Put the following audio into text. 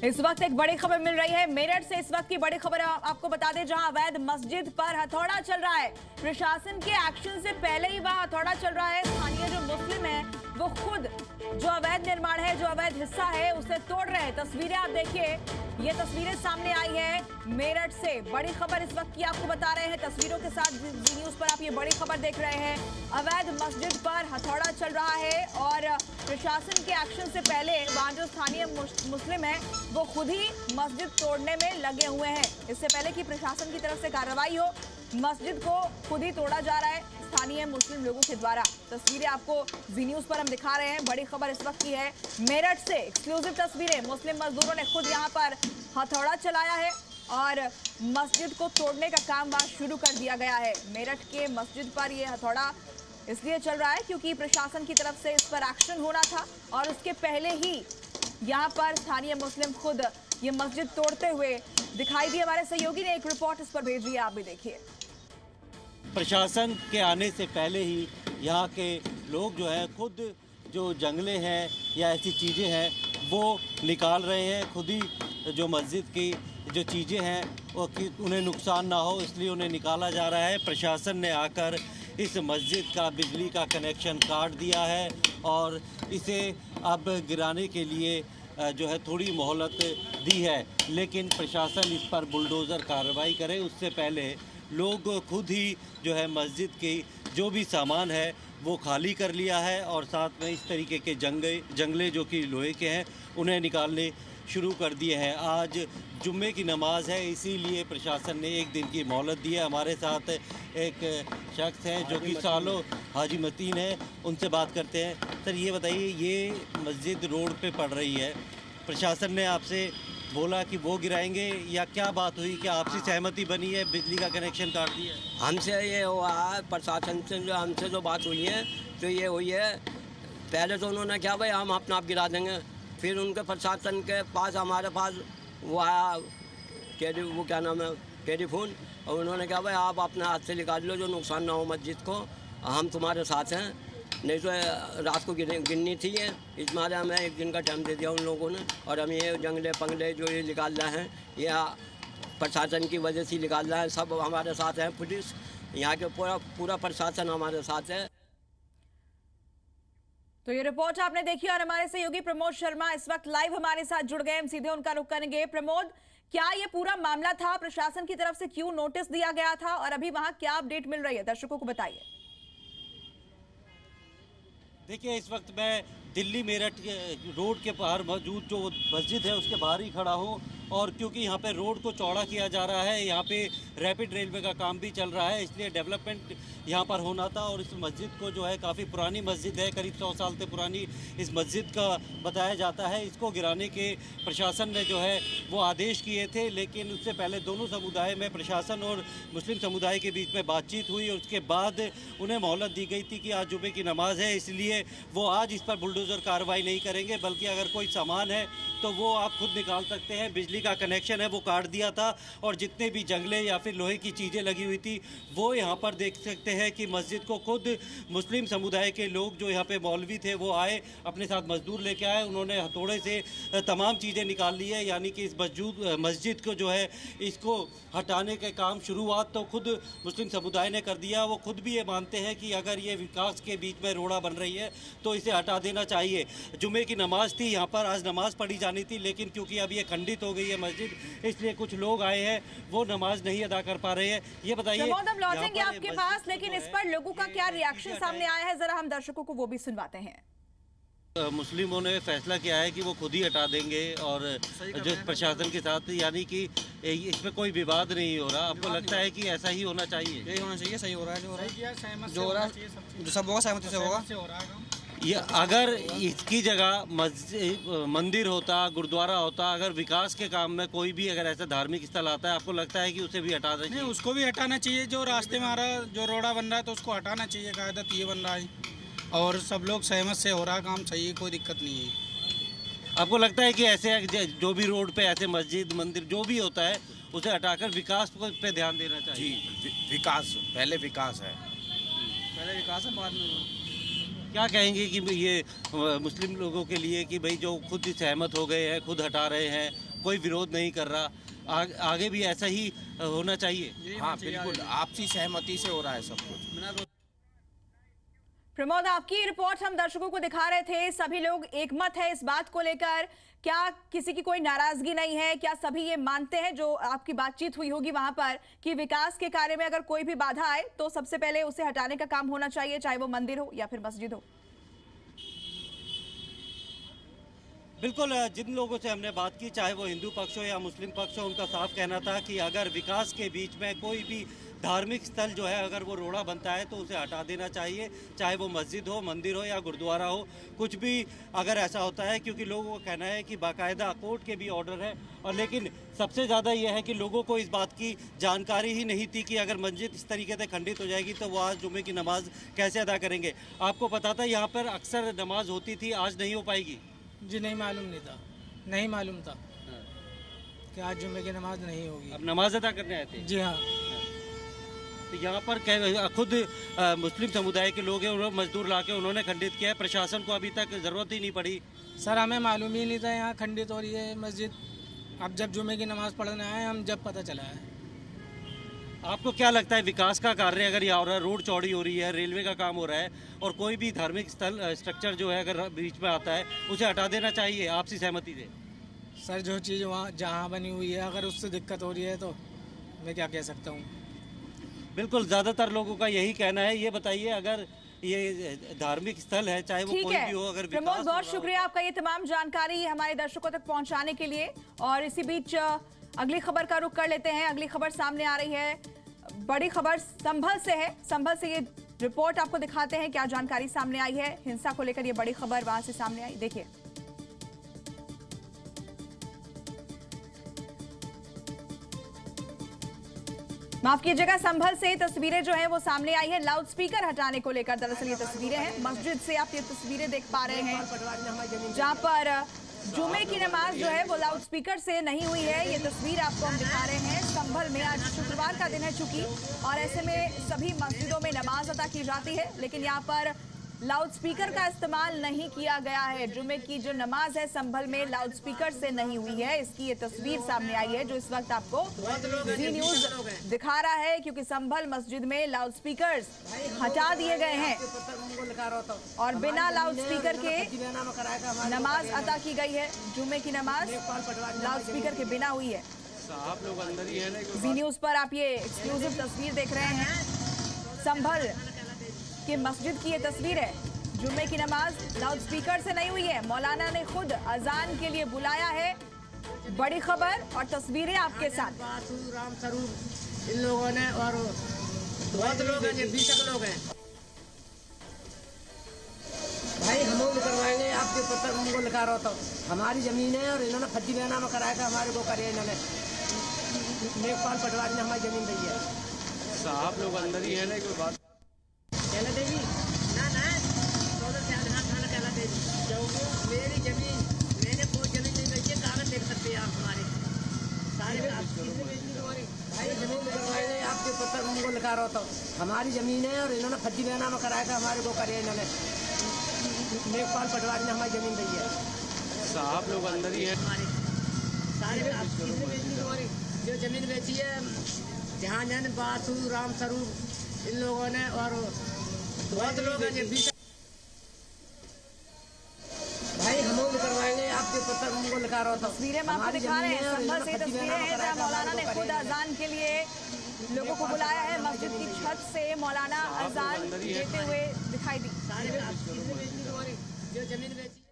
इस वक्त एक बड़ी खबर मिल रही है मेरठ से। इस वक्त की बड़ी खबर आपको बता दें, जहां अवैध मस्जिद पर हथौड़ा चल रहा है। प्रशासन के एक्शन से पहले ही वहां हथौड़ा चल रहा है। स्थानीय जो मुस्लिम है वो खुद जो अवैध निर्माण है, जो अवैध हिस्सा है, उसे तोड़ रहे हैं। तस्वीरें आप देखिए, ये तस्वीरें सामने आई हैं मेरठ से। बड़ी खबर इस वक्त की आपको बता रहे हैं तस्वीरों के साथ। जी न्यूज पर आप ये बड़ी खबर देख रहे हैं। अवैध मस्जिद पर हथौड़ा चल रहा है और प्रशासन के एक्शन से पहले वहां जो स्थानीय मुस्लिम है वो खुद ही मस्जिद तोड़ने में लगे हुए हैं। इससे पहले कि प्रशासन की तरफ से कार्रवाई हो, मस्जिद को खुद ही तोड़ा जा रहा है स्थानीय मुस्लिम लोगों के द्वारा। तस्वीरें आपको जी न्यूज पर हम दिखा रहे हैं। बड़ी खबर इस वक्त की है मेरठ से, एक्सक्लूसिव तस्वीरें। मुस्लिम मजदूरों ने खुद यहां पर हथौड़ा चलाया है और मस्जिद को तोड़ने का काम वहां शुरू कर दिया गया है। मेरठ के मस्जिद पर यह हथौड़ा इसलिए चल रहा है क्योंकि प्रशासन की तरफ से इस पर एक्शन होना था और उसके पहले ही यहाँ पर स्थानीय मुस्लिम खुद ये मस्जिद तोड़ते हुए दिखाई दिए। हमारे सहयोगी ने एक रिपोर्ट इस पर भेजी है, आप भी देखिए। प्रशासन के आने से पहले ही यहाँ के लोग जो है खुद जो जंगले हैं या ऐसी चीज़ें हैं वो निकाल रहे हैं। खुद ही जो मस्जिद की जो चीज़ें हैं वो उन्हें नुकसान ना हो इसलिए उन्हें निकाला जा रहा है। प्रशासन ने आकर इस मस्जिद का बिजली का कनेक्शन काट दिया है और इसे अब गिराने के लिए जो है थोड़ी मोहलत दी है, लेकिन प्रशासन इस पर बुलडोज़र कार्रवाई करे उससे पहले लोग खुद ही जो है मस्जिद की जो भी सामान है वो खाली कर लिया है और साथ में इस तरीके के जंगले जो कि लोहे के हैं उन्हें निकालने शुरू कर दिए हैं। आज जुम्मे की नमाज है, इसीलिए प्रशासन ने एक दिन की मोहलत दी है। हमारे साथ एक शख्स हैं जो कि सालों हाजी मतीन है, उनसे बात करते हैं। सर ये बताइए, ये मस्जिद रोड पे पड़ रही है, प्रशासन ने आपसे बोला कि वो गिराएंगे या क्या बात हुई, क्या आपसी सहमति बनी है, बिजली का कनेक्शन काट दिया? हमसे ये हुआ है, प्रशासन से जो हमसे जो बात हुई है तो ये हुई है। पहले तो उन्होंने क्या भाई हम अपना आप गिरा देंगे, फिर उनके प्रशासन के पास हमारे पास वो आया वो क्या नाम है टेलीफोन, और उन्होंने कहा भाई आप अपने हाथ से निकाल लो जो नुकसान ना हो मस्जिद को, हम तुम्हारे साथ हैं। नहीं तो रात को गिननी थी ये, इस मारे हमें एक दिन का टाइम दे दिया उन लोगों ने। और हम ये जंगले पंगले जो ये निकाल रहे हैं ये प्रशासन की वजह से निकाल रहे हैं। सब हमारे साथ हैं, पुलिस यहाँ के पूरा प्रशासन हमारे साथ है। तो ये रिपोर्ट आपने देखी और हमारे सहयोगी प्रमोद शर्मा इस वक्त लाइव हमारे साथ जुड़ गए। हम सीधे उनका रुख करेंगे। प्रमोद, क्या ये पूरा मामला था, प्रशासन की तरफ से क्यों नोटिस दिया गया था और अभी वहां क्या अपडेट मिल रही है, दर्शकों को बताइए। देखिए, इस वक्त मैं दिल्ली मेरठ रोड के बाहर मौजूद जो मस्जिद है उसके बाहर ही खड़ा हूँ और क्योंकि यहाँ पे रोड को चौड़ा किया जा रहा है, यहाँ पे रैपिड रेलवे का काम भी चल रहा है, इसलिए डेवलपमेंट यहाँ पर होना था। और इस मस्जिद को जो है काफ़ी पुरानी मस्जिद है, करीब 100 साल से पुरानी इस मस्जिद का बताया जाता है। इसको गिराने के प्रशासन ने जो है वो आदेश किए थे, लेकिन उससे पहले दोनों समुदाय में प्रशासन और मुस्लिम समुदाय के बीच में बातचीत हुई और उसके बाद उन्हें मोहलत दी गई थी कि आज जुमे की नमाज है, इसलिए वो आज इस पर बुलडोज़र कार्रवाई नहीं करेंगे, बल्कि अगर कोई सामान है तो वो आप खुद निकाल सकते हैं। बिजली का कनेक्शन है वो काट दिया था और जितने भी जंगले या फिर लोहे की चीज़ें लगी हुई थी वो यहाँ पर देख सकते हैं कि मस्जिद को खुद मुस्लिम समुदाय के लोग जो यहाँ पे मौलवी थे वो आए, अपने साथ मजदूर लेके आए, उन्होंने हथौड़े से तमाम चीज़ें निकाल ली है। यानी कि इस मस्जिद को जो है इसको हटाने के काम शुरुआत तो खुद मुस्लिम समुदाय ने कर दिया। वो खुद भी ये मानते हैं कि अगर ये विकास के बीच में रोड़ा बन रही है तो इसे हटा देना चाहिए। जुमे की नमाज थी यहाँ पर, आज नमाज पढ़ी जानी थी, लेकिन क्योंकि अब ये खंडित हो गई है मस्जिद, इसलिए कुछ लोग आए हैं वो नमाज नहीं अदा कर पा रहे हैं। ये बताइए, हम लौटेंगे आपके पास, लेकिन इस पर लोगों का क्या रिएक्शन सामने आया है, जरा हम दर्शकों को वो भी सुनवाते हैं। मुस्लिमों ने फैसला किया है कि वो खुद ही हटा देंगे और जो प्रशासन के साथ, यानी कि इसमें कोई विवाद नहीं हो रहा। आपको लगता है कि ऐसा ही होना चाहिए? यही होना चाहिए, सही हो रहा है जो हो रहा है, जो हो रहा है, जो सब होगा सहमति से होगा। ये अगर इसकी जगह मंदिर होता, गुरुद्वारा होता, अगर विकास के काम में कोई भी अगर ऐसा धार्मिक स्थल आता है, आपको लगता है कि उसे भी हटा दें? नहीं, उसको भी हटाना चाहिए। जो रास्ते में आ रहा है, जो रोड़ा बन रहा है तो उसको हटाना चाहिए, कायदा तो ये बन रहा है और सब लोग सहमत से हो रहा है काम, सही है, कोई दिक्कत नहीं है। आपको लगता है कि ऐसे जो भी रोड पे ऐसे मस्जिद मंदिर जो भी होता है उसे हटाकर विकास पे ध्यान देना चाहिए? जी, विकास पहले विकास है, पहले विकास है, बाद में। क्या कहेंगे कि ये मुस्लिम लोगों के लिए कि भाई जो खुद सहमत हो गए हैं, खुद हटा रहे हैं, कोई विरोध नहीं कर रहा। आगे भी ऐसा ही होना चाहिए। हाँ बिल्कुल, आपसी सहमति से हो रहा है सब कुछ। प्रमोद, आपकी रिपोर्ट हम दर्शकों को दिखा रहे थे, सभी लोग एकमत है इस बात को लेकर, क्या किसी की कोई नाराजगी नहीं है? क्या सभी ये मानते हैं, जो आपकी बातचीत हुई होगी वहां पर, कि विकास के कार्य में अगर कोई भी बाधा आए तो सबसे पहले उसे हटाने का काम होना चाहिए, चाहे वो मंदिर हो या फिर मस्जिद हो? बिल्कुल, जिन लोगों से हमने बात की, चाहे वो हिंदू पक्ष हो या मुस्लिम पक्ष हो, उनका साफ कहना था कि अगर विकास के बीच में कोई भी धार्मिक स्थल जो है अगर वो रोड़ा बनता है तो उसे हटा देना चाहिए, चाहे वो मस्जिद हो, मंदिर हो या गुरुद्वारा हो, कुछ भी अगर ऐसा होता है। क्योंकि लोगों का कहना है कि बाकायदा कोर्ट के भी ऑर्डर है, और लेकिन सबसे ज़्यादा ये है कि लोगों को इस बात की जानकारी ही नहीं थी कि अगर मस्जिद इस तरीके से खंडित हो जाएगी तो वो आज जुमे की नमाज कैसे अदा करेंगे। आपको पता था यहाँ पर अक्सर नमाज होती थी, आज नहीं हो पाएगी? जी नहीं मालूम नहीं था, नहीं मालूम था कि आज जुम्मे की नमाज नहीं होगी। अब नमाज अदा करने आए थे? जी हाँ। तो यहाँ पर खुद मुस्लिम समुदाय के लोग हैं, उन्होंने मजदूर लाके उन्होंने खंडित किया है, प्रशासन को अभी तक ज़रूरत ही नहीं पड़ी। सर हमें मालूम ही नहीं था यहाँ खंडित हो रही है मस्जिद। अब जब जुम्मे की नमाज पढ़ने आए हम, जब पता चला है। आपको क्या लगता है, विकास का कार्य अगर यहाँ हो रहा है, रोड चौड़ी हो रही है, रेलवे का काम हो रहा है, और कोई भी धार्मिक स्थल स्ट्रक्चर जो है अगर बीच में आता है उसे हटा देना चाहिए आपसी सहमति से? सर जो चीज़ वहाँ जहाँ बनी हुई है, अगर उससे दिक्कत हो रही है तो मैं क्या कह सकता हूँ। बिल्कुल, ज़्यादातर लोगों का यही कहना है। ये बताइए, अगर ये धार्मिक स्थल है, चाहे वो कोई भी हो, अगर प्रमोद, बहुत शुक्रिया आपका ये तमाम जानकारी हमारे दर्शकों तक पहुंचाने के लिए। और इसी बीच अगली खबर का रुख कर लेते हैं। अगली खबर सामने आ रही है, बड़ी खबर संभल से है। संभल से ये रिपोर्ट आपको दिखाते हैं क्या जानकारी सामने आई है। हिंसा को लेकर ये बड़ी खबर वहां से सामने आई, देखिए। माफ कीजिएगा, संभल से तस्वीरें जो है वो सामने आई है लाउड स्पीकर हटाने को लेकर। दरअसल ये तस्वीरें हैं मस्जिद से, आप ये तस्वीरें देख पा रहे हैं जहां पर जुमे की नमाज जो है वो लाउड स्पीकर से नहीं हुई है। ये तस्वीर आपको हम दिखा रहे हैं संभल में। आज शुक्रवार का दिन है चूंकि, और ऐसे में सभी मस्जिदों में नमाज अदा की जाती है, लेकिन यहाँ पर लाउड स्पीकर का इस्तेमाल नहीं किया गया है। जुमे की जो नमाज है संभल में लाउड स्पीकर से नहीं हुई है, इसकी ये तस्वीर सामने आई है जो इस वक्त आपको जी न्यूज दिखा रहा है, क्योंकि संभल मस्जिद में लाउड स्पीकर हटा दिए गए हैं और बिना लाउड स्पीकर के नमाज अदा की गई है। जुमे की नमाज लाउड स्पीकर के बिना हुई है। जी न्यूज पर आप ये एक्सक्लूसिव तस्वीर देख रहे हैं, संभल कि मस्जिद की ये तस्वीर है। जुम्मे की नमाज लाउड स्पीकर से नहीं हुई है, मौलाना ने खुद अजान के लिए बुलाया है। बड़ी खबर और तस्वीरें आपके साथ। राम स्वरूप इन लोगों ने, और बहुत लोग हैं, 20 लोग हैं भाई। हम लोग करवाएंगे, आपके पत्र हमको लिखा रहा था। हमारी जमीन है और इन्होंने फर्जी बैनामा कराया था, हमारे को करे इन्होंने। लेखपाल पटवारी ने हमारी जमीन दी है। साहब लोग अंदर ही है ना, कोई बात कहला देवी ना ना थाना कहला देवी मेरी जमीन, मैंने कोई जमीन नहीं बेची है। कागज देख सकते हैं आप हमारे सारे। भाई जमीन करवाएंगे, आपके पत्र हमको लिखा रहा था। हमारी जमीन है और इन्होंने फर्जी बैनामा कराया था, हमारे को करे इन्होंने। लेखपाल पटवारी ने हमारी जमीन दी है। साहब लोग अंदर ही है हमारे सारे। जो जमीन बेची है ध्यान बासु राम स्वरूप इन लोगों ने, और बहुत लोग हैं 20। भाई हम लोग करवाएंगे, आपके पत्र हमको लिखा रहा था। तस्वीरें हम आपको दिखा रहे हैं, संभल से तस्वीरें हैं जहां मौलाना ने खुद अजान के लिए लोगों को बुलाया है। मस्जिद की छत से मौलाना अजान देते हुए दिखाई दी। सारे जो जमीन बेची